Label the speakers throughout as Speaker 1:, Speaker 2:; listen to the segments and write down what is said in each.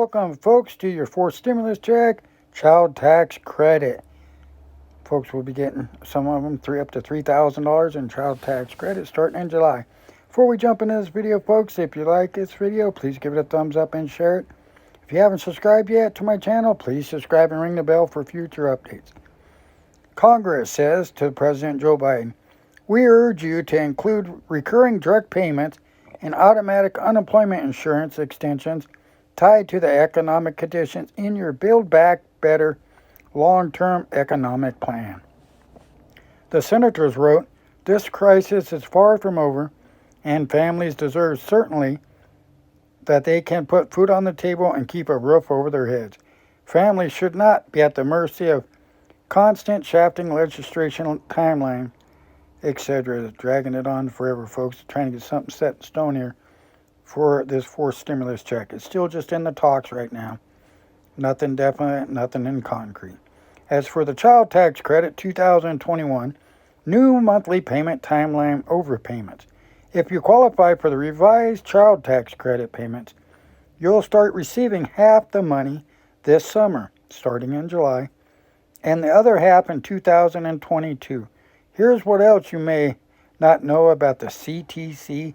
Speaker 1: Welcome, folks, to your fourth stimulus check, child tax credit. Folks will be getting, some of them, up to $3,000 in child tax credit starting in July. Before we jump into this video, folks, if you like this video, please give it a thumbs up and share it. If you haven't subscribed yet to my channel, please subscribe and ring the bell for future updates. Congress says to President Joe Biden, "We urge you to include recurring direct payments and automatic unemployment insurance extensions tied to the economic conditions in your Build Back Better long-term economic plan." The senators wrote, "This crisis is far from over, and families deserve certainly that they can put food on the table and keep a roof over their heads. Families should not be at the mercy of constant shafting legislation timeline, etc." Dragging it on forever, folks. Trying to get something set in stone here for this fourth stimulus check. It's still just in the talks right now. Nothing definite, nothing in concrete. As for the child tax credit 2021, new monthly payment timeline overpayments. If you qualify for the revised child tax credit payments, you'll start receiving half the money this summer, starting in July, and the other half in 2022. Here's what else you may not know about the CTC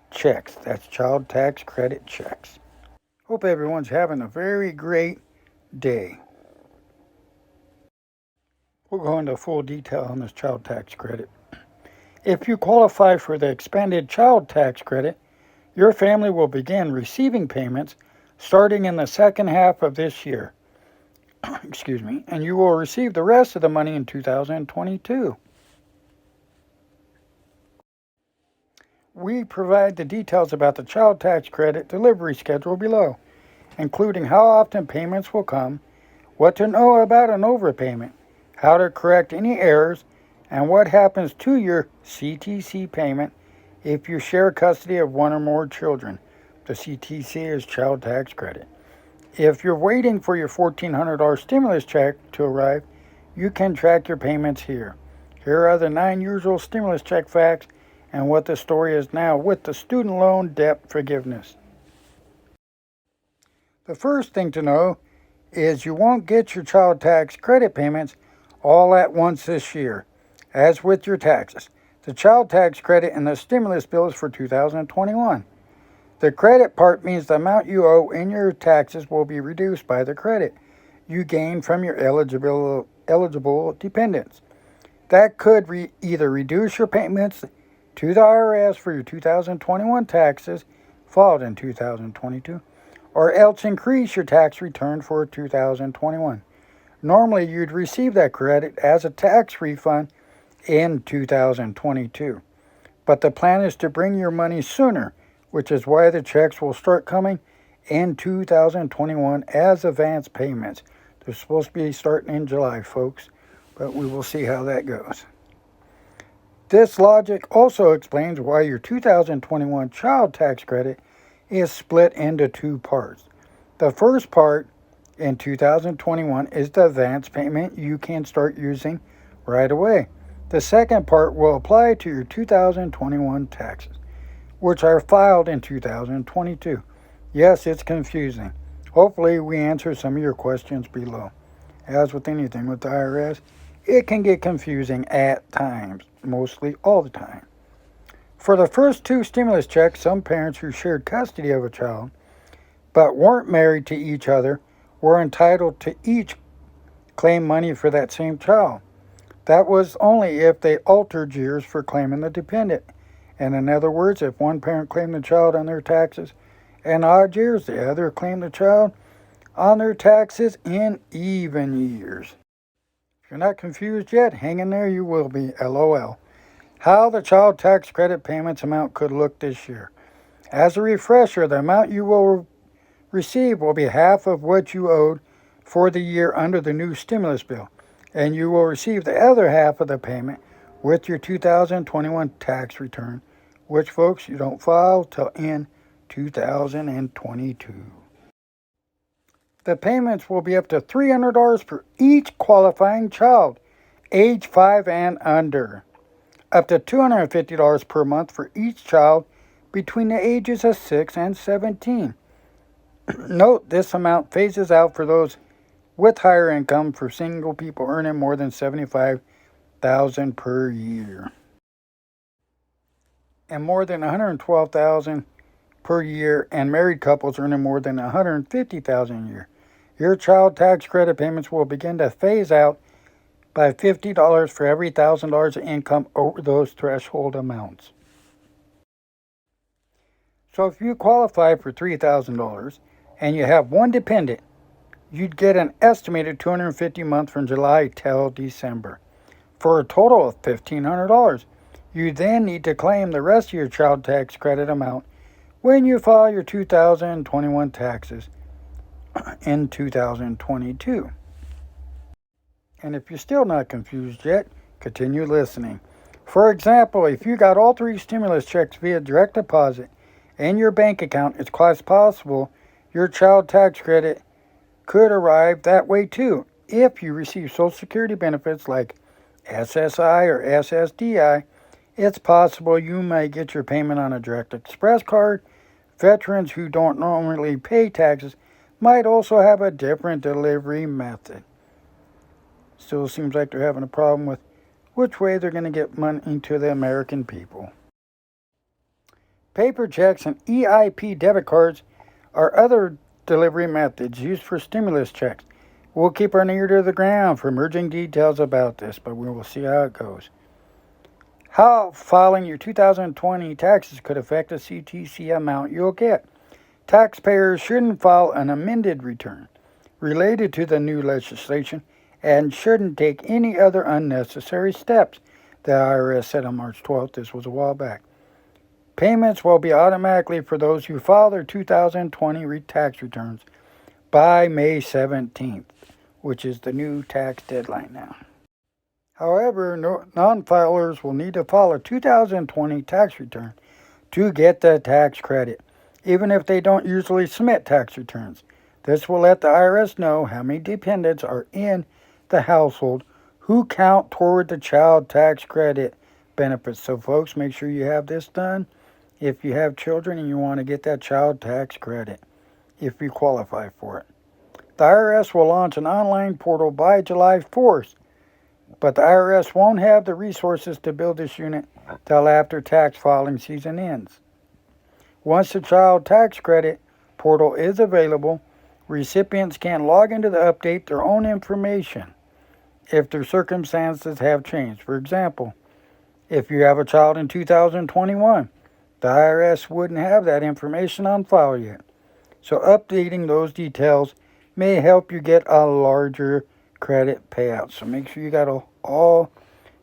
Speaker 1: checks. That's child tax credit checks. Hope everyone's having a very great day. We'll go into full detail on this child tax credit. If you qualify for the expanded child tax credit, your family will begin receiving payments starting in the second half of this year. And you will receive the rest of the money in 2022. We provide the details about the child tax credit delivery schedule below, including how often payments will come, what to know about an overpayment, how to correct any errors, and what happens to your CTC payment if you share custody of one or more children. The CTC is child tax credit. If you're waiting for your $1,400 stimulus check to arrive, you can track your payments here. Here are the 9 usual stimulus check facts and what the story is now with the student loan debt forgiveness. The first thing to know is you won't get your child tax credit payments all at once this year. As with your taxes, the child tax credit and the stimulus bill is for 2021. The credit part means the amount you owe in your taxes will be reduced by the credit you gain from your eligible dependents. That could either reduce your payments to the IRS for your 2021 taxes filed in 2022, or else increase your tax return for 2021. Normally, you'd receive that credit as a tax refund in 2022, but the plan is to bring your money sooner, which is why the checks will start coming in 2021 as advance payments. They're supposed to be starting in July, folks, but we will see how that goes. This logic also explains why your 2021 child tax credit is split into two parts. The first part in 2021 is the advance payment you can start using right away. The second part will apply to your 2021 taxes, which are filed in 2022. Yes, it's confusing. Hopefully we answer some of your questions below. As with anything with the IRS, it can get confusing at times, mostly all the time. For the first two stimulus checks, some parents who shared custody of a child but weren't married to each other were entitled to each claim money for that same child. That was only if they altered years for claiming the dependent. And in other words, if one parent claimed the child on their taxes in odd years, the other claimed the child on their taxes in even years. If you're not confused yet, hang in there, you will be, LOL. How the child tax credit payments amount could look this year. As a refresher, the amount you will receive will be half of what you owed for the year under the new stimulus bill, and you will receive the other half of the payment with your 2021 tax return, which, folks, you don't file till in 2022. The payments will be up to $300 for each qualifying child, age 5 and under. Up to $250 per month for each child between the ages of 6 and 17. Note this amount phases out for those with higher income for single people earning more than $75,000 per year and more than $112,000 per year, and married couples earning more than $150,000 a year. Your child tax credit payments will begin to phase out by $50 for every $1,000 of income over those threshold amounts. So if you qualify for $3,000 and you have one dependent, you'd get an estimated $250 a month from July till December for a total of $1,500. You then need to claim the rest of your child tax credit amount when you file your 2021 taxes in 2022. And if you're still not confused yet, continue listening. For example, if you got all 3 stimulus checks via direct deposit in your bank account, it's quite possible your child tax credit could arrive that way too. If you receive Social Security benefits like SSI or SSDI, it's possible you may get your payment on a Direct Express card. Veterans who don't normally pay taxes might also have a different delivery method. Still seems like they're having a problem with which way they're going to get money to the American people. Paper checks and EIP debit cards are other delivery methods used for stimulus checks. We'll keep our ear to the ground for emerging details about this, but we will see how it goes. How filing your 2020 taxes could affect the CTC amount you'll get. Taxpayers shouldn't file an amended return related to the new legislation and shouldn't take any other unnecessary steps, the IRS said on March 12th. This was a while back. Payments will be automatically for those who file their 2020 tax returns by May 17th, which is the new tax deadline now. However, non-filers will need to file a 2020 tax return to get the tax credit, even if they don't usually submit tax returns. This will let the IRS know how many dependents are in the household who count toward the child tax credit benefits. So folks, make sure you have this done if you have children and you want to get that child tax credit, if you qualify for it. The IRS will launch an online portal by July 4th, but the IRS won't have the resources to build this unit till after tax filing season ends. Once the child tax credit portal is available, recipients can log into the update their own information if their circumstances have changed. For example, if you have a child in 2021, the IRS wouldn't have that information on file yet. So updating those details may help you get a larger credit payout. So make sure you got all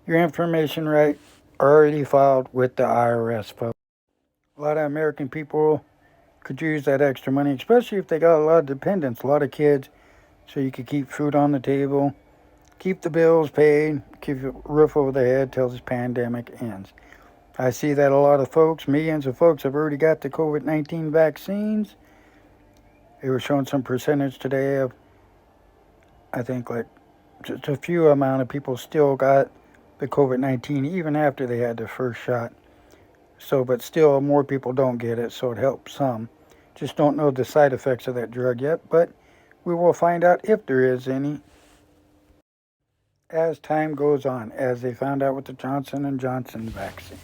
Speaker 1: your information right, already filed with the IRS, folks. A lot of American people could use that extra money, especially if they got a lot of dependents, a lot of kids, so you could keep food on the table, keep the bills paid, keep a roof over their head till this pandemic ends. I see that a lot of folks, millions of folks, have already got the COVID-19 vaccines. They were showing some percentage today of, I think, like just a few amount of people still got the COVID-19 even after they had their first shot. So, but still more people don't get it, so it helps some. Just don't know the side effects of that drug yet, but we will find out if there is any as time goes on, as they found out with the Johnson & Johnson vaccine.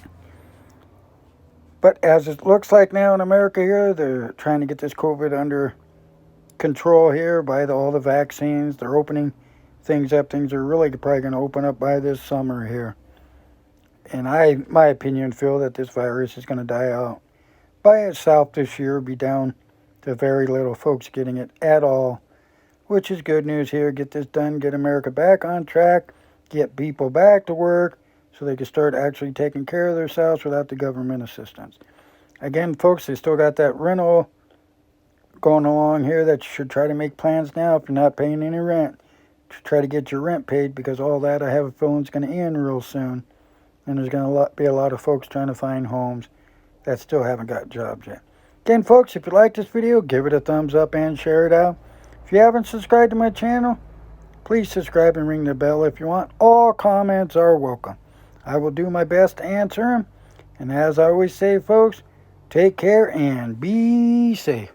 Speaker 1: But as it looks like now in America here, they're trying to get this COVID under control here by all the vaccines. They're opening things up. Things are really probably going to open up by this summer here. And my opinion, feel that this virus is going to die out by itself this year, be down to very little folks getting it at all, which is good news here. Get this done, get America back on track, get people back to work so they can start actually taking care of themselves without the government assistance. Again, folks, they still got that rental going along here that you should try to make plans now if you're not paying any rent to try to get your rent paid, because all that, I have a feeling, is going to end real soon. And there's going to be a lot of folks trying to find homes that still haven't got jobs yet. Again, folks, if you like this video, give it a thumbs up and share it out. If you haven't subscribed to my channel, please subscribe and ring the bell if you want. All comments are welcome. I will do my best to answer them. And as I always say, folks, take care and be safe.